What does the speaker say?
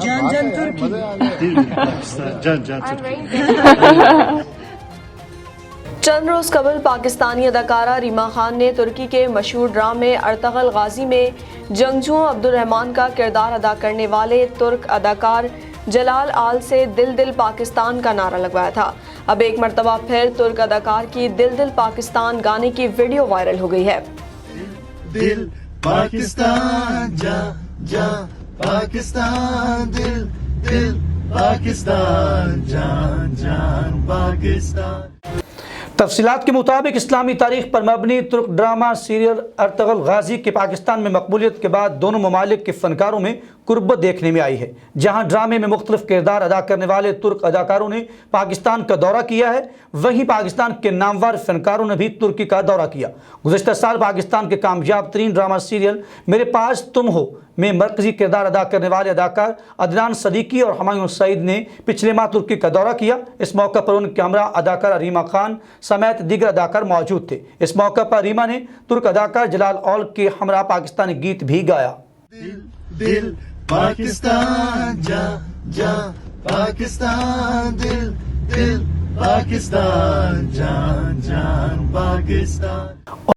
جان جان ترکی. جان جان ترکی. چند روز قبل پاکستانی اداکارہ ریما خان نے ترکی کے مشہور ڈرامے ارطغرل غازی میں جنگجو عبد الرحمان کا کردار ادا کرنے والے ترک اداکار جلال آل سے دل دل پاکستان کا نعرہ لگوایا تھا. اب ایک مرتبہ پھر ترک اداکار کی دل دل پاکستان گانے کی ویڈیو وائرل ہو گئی ہے. دل پاکستان جا جا پاکستان دل دل پاکستان جان جان پاکستان. تفصیلات کے مطابق اسلامی تاریخ پر مبنی ترک ڈرامہ سیریل ارطغرل غازی کے پاکستان میں مقبولیت کے بعد دونوں ممالک کے فنکاروں میں قربت دیکھنے میں آئی ہے. جہاں ڈرامے میں مختلف کردار ادا کرنے والے ترک اداکاروں نے پاکستان کا دورہ کیا ہے، وہیں پاکستان کے نامور فنکاروں نے بھی ترکی کا دورہ کیا. گزشتہ سال پاکستان کے کامیاب ترین ڈرامہ سیریل میرے پاس تم ہو میں مرکزی کردار ادا کرنے والے اداکار عدنان صدیقی اور ہمایوں سعید نے پچھلے ماہ ترکی کا دورہ کیا. اس موقع پر ان کے ہمراہ اداکارہ ریما خان سمیت دیگر اداکار موجود تھے. اس موقع پر ریما نے ترک اداکار جلال آل کے ہمراہ پاکستانی گیت بھی گایا. دل دل پاکستان جا جا پاکستان دل دل پاکستان جان جان پاکستان.